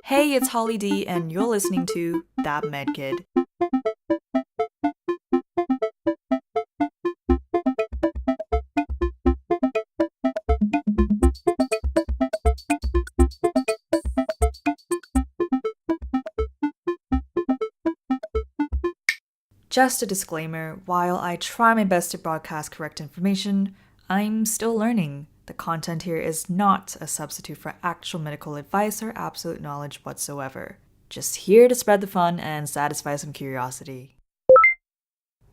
Hey, it's Holly D, and you're listening to That Med Kid. Just a disclaimer, while I try my best to broadcast correct information, I'm still learning. The content here is not a substitute for actual medical advice or absolute knowledge whatsoever. Just here to spread the fun and satisfy some curiosity.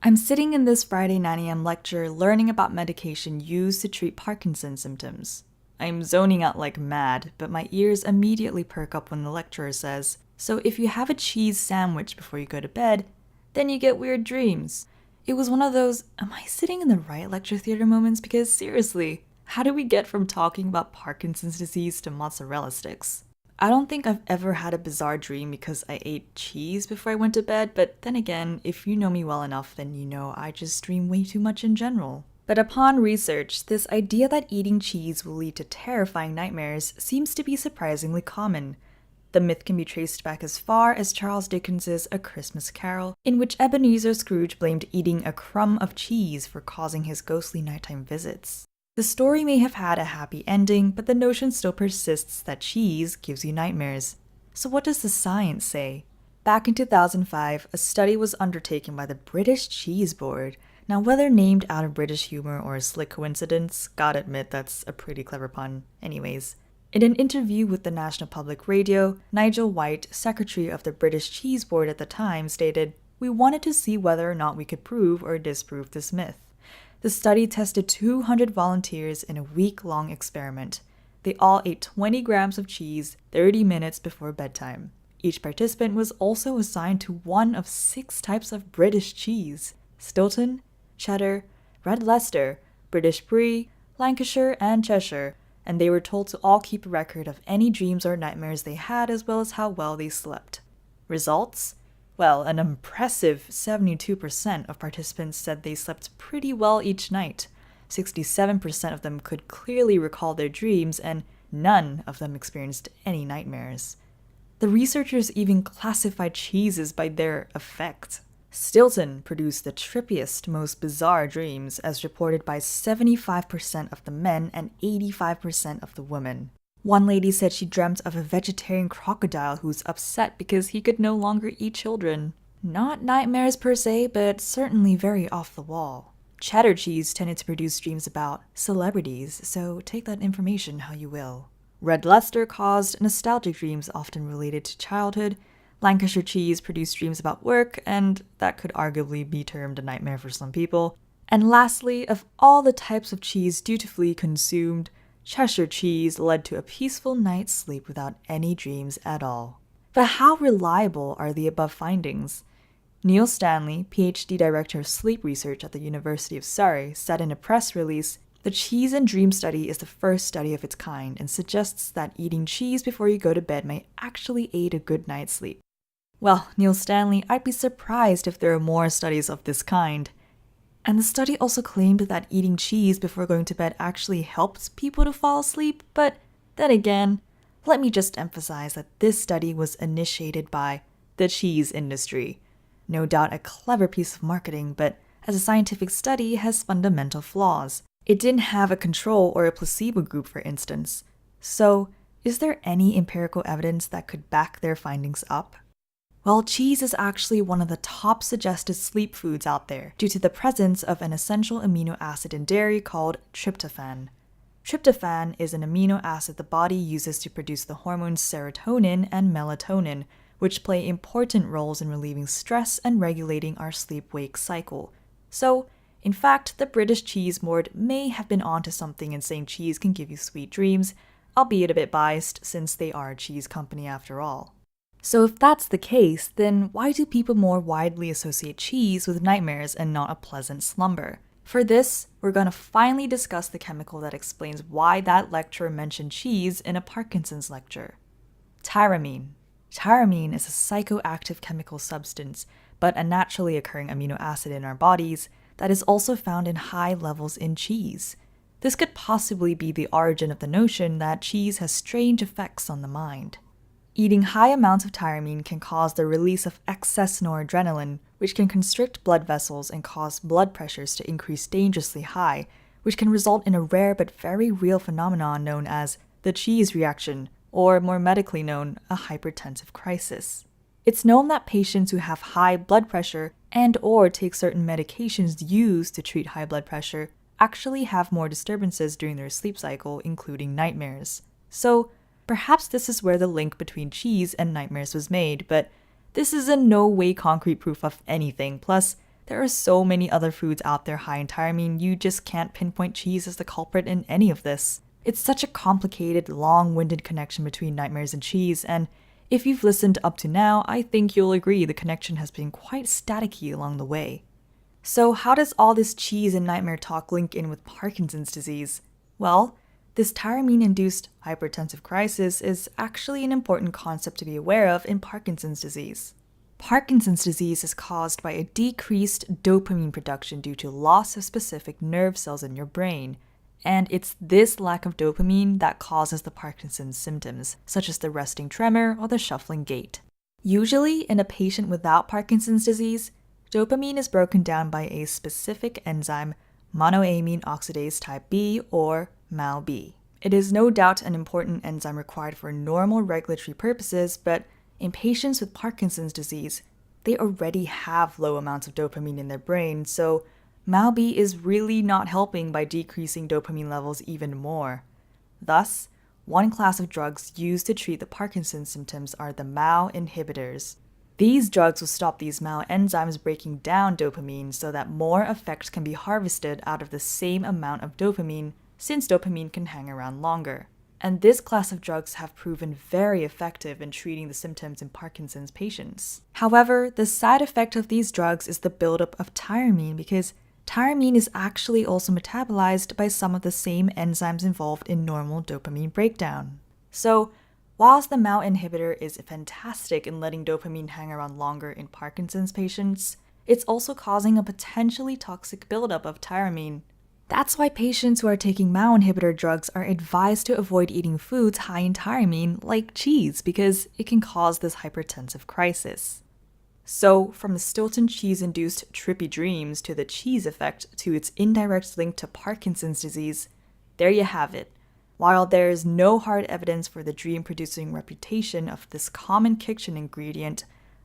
I'm sitting in this Friday 9 a.m. lecture learning about medication used to treat Parkinson symptoms. I'm zoning out like mad, but my ears immediately perk up when the lecturer says, "So if you have a cheese sandwich before you go to bed, then you get weird dreams." It was one of those, am I sitting in the right lecture theater moments? Because seriously, how do we get from talking about Parkinson's disease to mozzarella sticks? I don't think I've ever had a bizarre dream because I ate cheese before I went to bed, but then again, if you know me well enough, then you know I just dream way too much in general. But upon research, this idea that eating cheese will lead to terrifying nightmares seems to be surprisingly common. The myth can be traced back as far as Charles Dickens's A Christmas Carol, in which Ebenezer Scrooge blamed eating a crumb of cheese for causing his ghostly nighttime visits. The story may have had a happy ending, but the notion still persists that cheese gives you nightmares. So what does the science say? Back in 2005, a study was undertaken by the British Cheese Board. Now, whether named out of British humor or a slick coincidence, gotta admit that's a pretty clever pun. Anyways, in an interview with the National Public Radio, Nigel White, secretary of the British Cheese Board at the time, stated, "We wanted to see whether or not we could prove or disprove this myth." The study tested 200 volunteers in a week-long experiment. They all ate 20 grams of cheese 30 minutes before bedtime. Each participant was also assigned to one of 6 types of British cheese: Stilton, Cheddar, Red Leicester, British Brie, Lancashire, and Cheshire, and they were told to all keep a record of any dreams or nightmares they had as well as how well they slept. Results? Well, an impressive 72% of participants said they slept pretty well each night. 67% of them could clearly recall their dreams, and none of them experienced any nightmares. The researchers even classified cheeses by their effect. Stilton produced the trippiest, most bizarre dreams, as reported by 75% of the men and 85% of the women. One lady said she dreamt of a vegetarian crocodile who's upset because he could no longer eat children. Not nightmares per se, but certainly very off the wall. Cheddar cheese tended to produce dreams about celebrities, so take that information how you will. Red Leicester caused nostalgic dreams often related to childhood. Lancashire cheese produced dreams about work, and that could arguably be termed a nightmare for some people. And lastly, of all the types of cheese dutifully consumed, Cheshire cheese led to a peaceful night's sleep without any dreams at all. But how reliable are the above findings? Neil Stanley, PhD Director of Sleep Research at the University of Surrey, said in a press release, "The cheese and dream study is the first study of its kind and suggests that eating cheese before you go to bed may actually aid a good night's sleep." Well, Neil Stanley, I'd be surprised if there are more studies of this kind. And the study also claimed that eating cheese before going to bed actually helps people to fall asleep, but then again, let me just emphasize that this study was initiated by the cheese industry. No doubt a clever piece of marketing, but as a scientific study has fundamental flaws. It didn't have a control or a placebo group, for instance. So, is there any empirical evidence that could back their findings up? Well, cheese is actually one of the top suggested sleep foods out there due to the presence of an essential amino acid in dairy called tryptophan. Tryptophan is an amino acid the body uses to produce the hormones serotonin and melatonin, which play important roles in relieving stress and regulating our sleep-wake cycle. So, in fact, the British Cheese Board may have been onto something in saying cheese can give you sweet dreams, albeit a bit biased since they are a cheese company after all. So if that's the case, then why do people more widely associate cheese with nightmares and not a pleasant slumber? For this, we're going to finally discuss the chemical that explains why that lecturer mentioned cheese in a Parkinson's lecture. Tyramine. Tyramine is a psychoactive chemical substance, but a naturally occurring amino acid in our bodies that is also found in high levels in cheese. This could possibly be the origin of the notion that cheese has strange effects on the mind. Eating high amounts of tyramine can cause the release of excess noradrenaline, which can constrict blood vessels and cause blood pressures to increase dangerously high, which can result in a rare but very real phenomenon known as the cheese reaction, or more medically known, a hypertensive crisis. It's known that patients who have high blood pressure and/or take certain medications used to treat high blood pressure actually have more disturbances during their sleep cycle, including nightmares. So, perhaps this is where the link between cheese and nightmares was made, but this is in no way concrete proof of anything. Plus, there are so many other foods out there high in tyramine, you just can't pinpoint cheese as the culprit in any of this. It's such a complicated, long-winded connection between nightmares and cheese, and if you've listened up to now, I think you'll agree the connection has been quite staticky along the way. So how does all this cheese and nightmare talk link in with Parkinson's disease? Well, this tyramine-induced hypertensive crisis is actually an important concept to be aware of in Parkinson's disease. Parkinson's disease is caused by a decreased dopamine production due to loss of specific nerve cells in your brain, and it's this lack of dopamine that causes the Parkinson's symptoms, such as the resting tremor or the shuffling gait. Usually, in a patient without Parkinson's disease, dopamine is broken down by a specific enzyme, monoamine oxidase type B, or MAO-B. It is no doubt an important enzyme required for normal regulatory purposes, but in patients with Parkinson's disease, they already have low amounts of dopamine in their brain, so MAO-B is really not helping by decreasing dopamine levels even more. Thus, one class of drugs used to treat the Parkinson's symptoms are the MAO inhibitors. These drugs will stop these MAO enzymes breaking down dopamine so that more effect can be harvested out of the same amount of dopamine, since dopamine can hang around longer. And this class of drugs have proven very effective in treating the symptoms in Parkinson's patients. However, the side effect of these drugs is the buildup of tyramine, because tyramine is actually also metabolized by some of the same enzymes involved in normal dopamine breakdown. So, whilst the MAO inhibitor is fantastic in letting dopamine hang around longer in Parkinson's patients, it's also causing a potentially toxic buildup of tyramine. That's why patients who are taking MAO inhibitor drugs are advised to avoid eating foods high in tyramine, like cheese, because it can cause this hypertensive crisis. So, from the Stilton cheese-induced trippy dreams to the cheese effect to its indirect link to Parkinson's disease, there you have it. While there is no hard evidence for the dream-producing reputation of this common kitchen ingredient,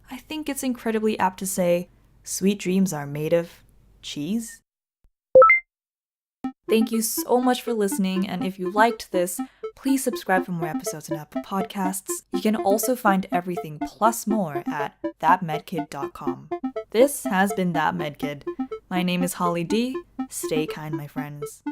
I think it's incredibly apt to say, sweet dreams are made of cheese. Thank you so much for listening, and if you liked this, please subscribe for more episodes on Apple Podcasts. You can also find everything plus more at thatmedkid.com. This has been That Medkid. My name is Holly D. Stay kind, my friends.